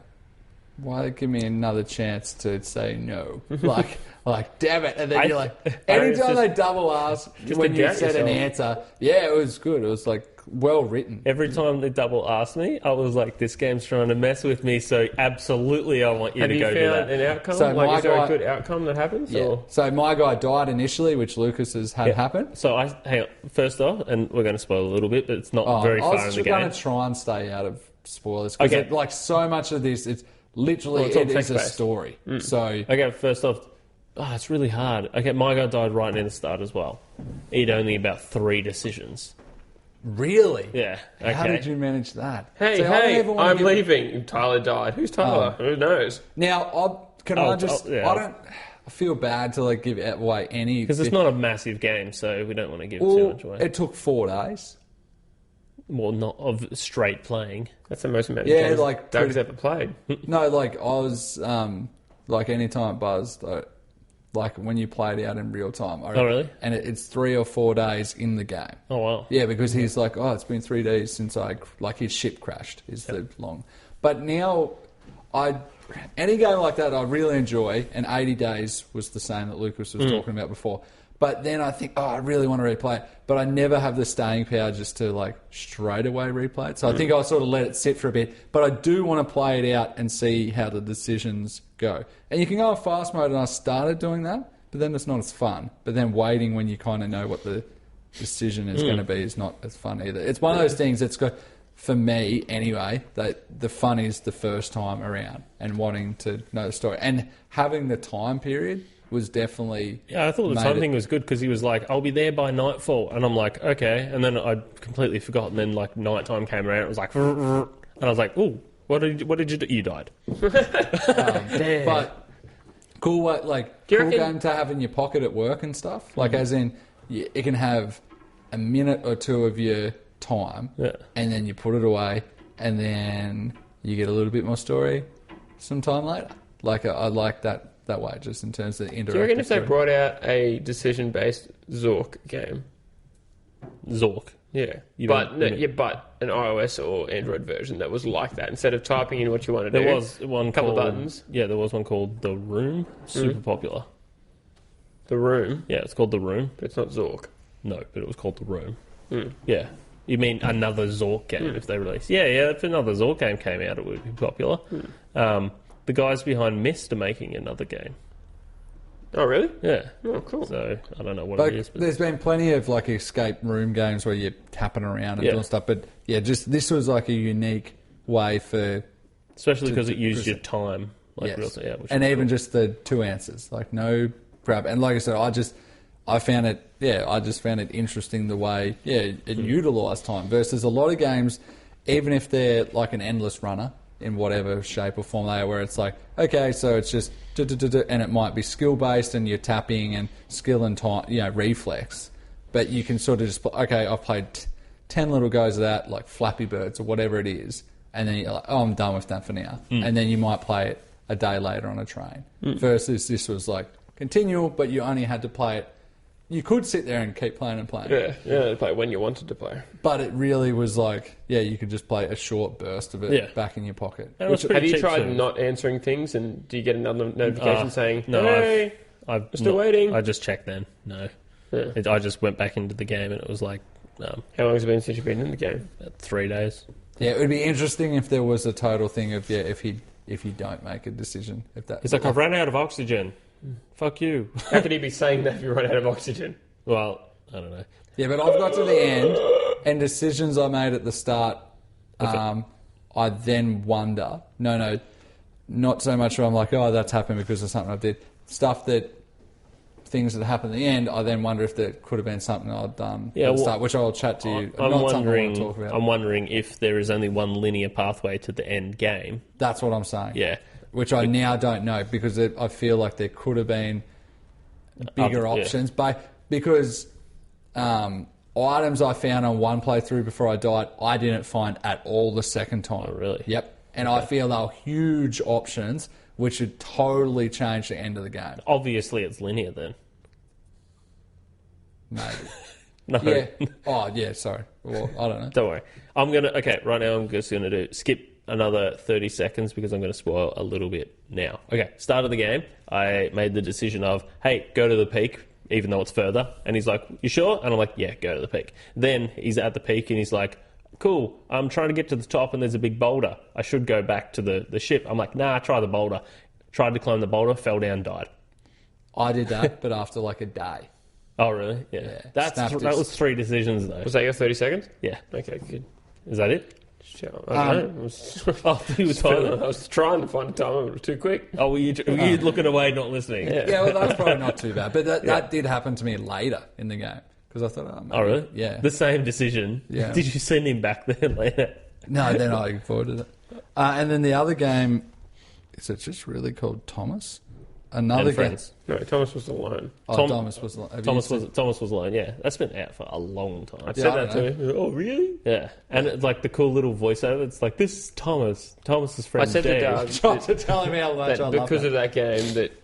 why give me another chance to say no? Like, damn it. And then you're like, anytime they double ask when you said an answer, yeah, it was good. It was like well written. Every time they double asked me, I was like, this game's trying to mess with me, so absolutely I want you Have to you go do found that. an outcome? So Like, my is there guy- a good outcome that happens? Yeah. Or? So my guy died initially, which Lucas has had happen. So hang on. First off, and we're going to spoil a little bit, but it's not very I far was in the going game. to try and stay out of spoilers because Okay. like so much of this, it's literally Well, it's all it is a text-based. story. So Okay, first off, it's really hard. Okay, my guy died right near the start as well. He'd only about 3 decisions. really, Yeah. Okay. how did you manage that? Hey, See, I don't hey, even wanna I'm give- leaving. Tyler died. Who's Tyler? Who knows? Now, I don't. I feel bad to like give away any Because it's not a massive game, so we don't want to give too much away. It took 4 days. Well, not of straight playing. That's the most amount of Yeah, games like Doug's ever played. No, like I was like anytime it buzzed, like when you play it out in real time. Oh, really? And it's 3 or 4 days in the game. Oh, wow. Yeah, because he's like, oh, it's been 3 days since his ship crashed is the long. But now, any game like that I really enjoy, and 80 Days was the same that Lucas was talking about before. But then I think, I really want to replay it. But I never have the staying power just to like straight away replay it. So I think I'll sort of let it sit for a bit. But I do want to play it out and see how the decisions go. And you can go on fast mode, and I started doing that. But then it's not as fun. But then waiting when you kind of know what the decision is going to be is not as fun either. It's one of those things that's got, for me anyway, that the fun is the first time around and wanting to know the story. And having the time period was definitely... Yeah, I thought the time thing was good because he was like, I'll be there by nightfall. And I'm like, okay. And then I completely forgot. And then like nighttime came around. It was like... And I was like, ooh, what did you do? You died. Damn. But cool, you cool reckon- game to have in your pocket at work and stuff. Like, as in, it can have a minute or two of your time, and then you put it away, and then you get a little bit more story some time later. Like, I like that way, just in terms of the interactive. Do you reckon if they story. brought out a decision-based Zork game? Zork. Yeah. You But mean- but an iOS or Android version that was like that. Instead of typing in what you want to do, There was one couple called... buttons. Yeah, there was one called The Room. Super popular. The Room, Yeah, it's called The Room. but it's not Zork. No, but it was called The Room. Yeah. You mean another Zork game if they release? Yeah, if another Zork game came out, it would be popular. The guys behind Myst are making another game. Oh, really? Yeah. Oh, cool. So, I don't know what But it is. But there's been plenty of like escape room games where you're tapping around and Yeah. doing stuff. But yeah, just this was like a unique way for... especially because it to used your present. time. Like Yes. real time. Yeah, which And is even cool. just the 2 answers, like no grab. And like I said, I found it interesting the way, it utilised time versus a lot of games, even if they're like an endless runner in whatever shape or form they are, where it's like, okay, so it's just, and it might be skill based and you're tapping and skill and time, reflex. But you can sort of just, okay, I've played 10 little goes of that, like Flappy Birds or whatever it is, and then you're like, oh, I'm done with that for now. And then you might play it a day later on a train. Versus this was like continual, but you only had to play it. You could sit there and keep playing and playing. Yeah, play when you wanted to play. But it really was like, you could just play a short burst of it back in your pocket. And it was pretty Have you cheap tried too. not answering things, and do you get another notification saying, no, hey, I've still waiting? I just checked then. No. Yeah. I just went back into the game and it was like How long has it been since you've been in the game? about 3 days. Yeah, it would be interesting if there was a total thing of if you don't make a decision. If that It's like, I've run out of oxygen. Fuck you. How could he be saying that if you run out of oxygen? Well, I don't know. Yeah, but I've got to the end, and decisions I made at the start, I then wonder. No, not so much where I'm like, oh, that's happened because of something I did. Things that happen at the end, I then wonder if there could have been something I'd done at the start, which I'll chat to you. I'm not something I want to talk about. I'm wondering if there is only one linear pathway to the end game. That's what I'm saying. Yeah. Which I now don't know because I feel like there could have been bigger options. Because items I found on one playthrough before I died, I didn't find at all the second time. Oh, really? Yep. And I feel they were huge options which would totally change the end of the game. Obviously, it's linear then. Maybe. No. Yeah. Oh, yeah, sorry. Well, I don't know. Don't worry. Right now I'm just going to skip another 30 seconds because I'm going to spoil a little bit now. Okay, start of the game, I made the decision of, hey, go to the peak, even though it's further. And he's like, you sure? And I'm like, yeah, go to the peak. Then he's at the peak and he's like, cool, I'm trying to get to the top and there's a big boulder. I should go back to the ship. I'm like, nah, try the boulder. Tried to climb the boulder, fell down, died. I did that, but after like a day. Oh, really? Yeah. That was 3 decisions, though. Was that your 30 seconds? Yeah. Okay, good. Is that it? Sure. I don't know. I was trying to find a time, but it was too quick. Oh, were you looking away, not listening? Yeah, well, that's probably not too bad. But that did happen to me later in the game. Because I thought, oh, maybe, oh, really? Yeah. The same decision. Yeah. Did you send him back there later? No, then I avoided it. And then the other game, is it just really called Thomas? Another game. No, Thomas was alone. Thomas was alone. Thomas was alone, yeah. That's been out for a long time. I said that to him. Oh, really? Yeah. And it's like the cool little voiceover. It's like, this is Thomas. Thomas's friend I said Dave. to Doug Trying to tell him how much I love because of that game that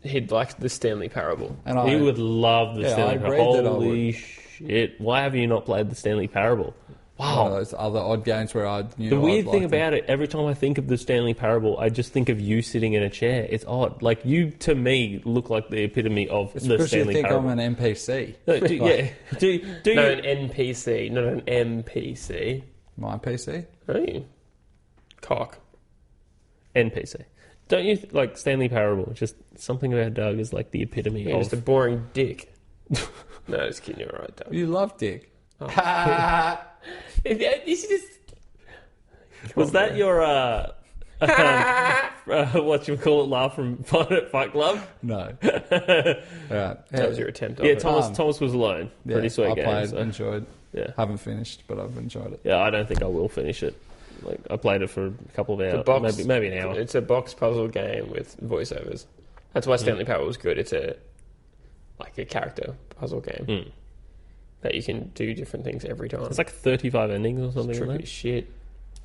he'd like the Stanley Parable. And He would love the Stanley Parable. that I Holy would. shit. Why have you not played the Stanley Parable? Wow. One of those other odd games where I knew The weird I'd thing like them. about it, every time I think of the Stanley Parable, I just think of you sitting in a chair. It's odd. Like, you, to me, look like the epitome of It's the because you Stanley think Parable. I'm an NPC. No, do No, you... an NPC, not an MPC. My PC? Hey. Cock. NPC. Don't you, like, Stanley Parable, just something about Doug is like the epitome You're of... just a boring dick. No, just kidding. You're right, Doug. You love Dick. This is Was that your, what you call it, laugh from Fight Club? No. Alright. That was your attempt on Yeah, it. Thomas was alone. Yeah, Pretty sweet I game. played, So. enjoyed. Yeah. Haven't finished, but I've enjoyed it. Yeah, I don't think I will finish it. Like, I played it for a couple of hours, maybe an hour. It's a box puzzle game with voiceovers. That's why Stanley Parable was good. It's a character puzzle game that you can do different things every time. It's like 35 endings or something. It's tricky like as shit.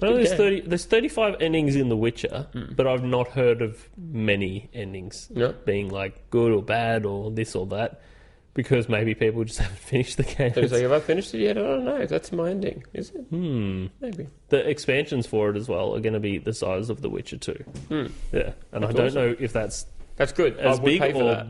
No, Good there's 35 endings in The Witcher, but I've not heard of many endings being like good or bad or this or that, because maybe people just haven't finished the game. So it's like, have I finished it yet? I don't know. That's my ending, is it? Maybe. The expansions for it as well are going to be the size of The Witcher 2. Yeah, and I don't awesome. know if that's Good. as I would big pay for or that.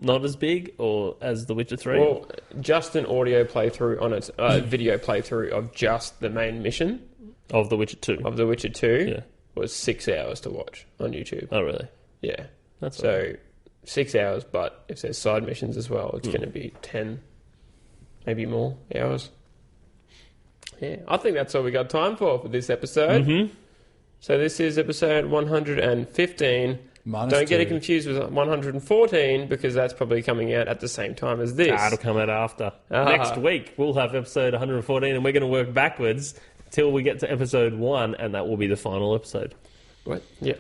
not as big or as The Witcher 3. Well, just an audio playthrough on its video playthrough of just the main mission of The Witcher 2. of The Witcher 2 Yeah. was 6 hours to watch on YouTube. Oh, really? Yeah. That's So 6 hours, but if there's side missions as well, it's going to be 10, maybe more hours. Yeah, I think that's all we got time for this episode. Mm-hmm. So this is episode 115. Minus Don't get it 2. confused with 114 because that's probably coming out at the same time as this. That'll come out after. Ah. Next week, we'll have episode 114, and we're going to work backwards till we get to episode 1, and that will be the final episode. What? Yeah.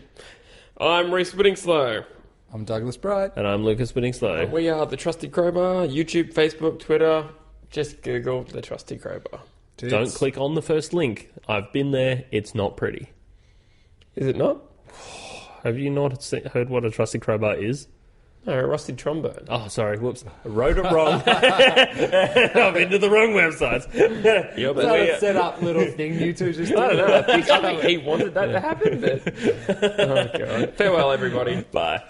I'm Reese Whittingslow. I'm Douglas Bright. And I'm Lucas Whittingslow. We are the Trusty Crowbar. YouTube, Facebook, Twitter. Just Google the Trusty Crowbar. Don't click on the first link. I've been there. It's not pretty. Is it not? Have you not heard what a trusty crowbar is? No, a rusty trombone. Oh, sorry. Whoops. I wrote it wrong. I've been to the wrong website. Yeah, but That set up little thing you two just did. I don't know. I think he wanted that to happen. But... Oh, God. Farewell, everybody. Bye.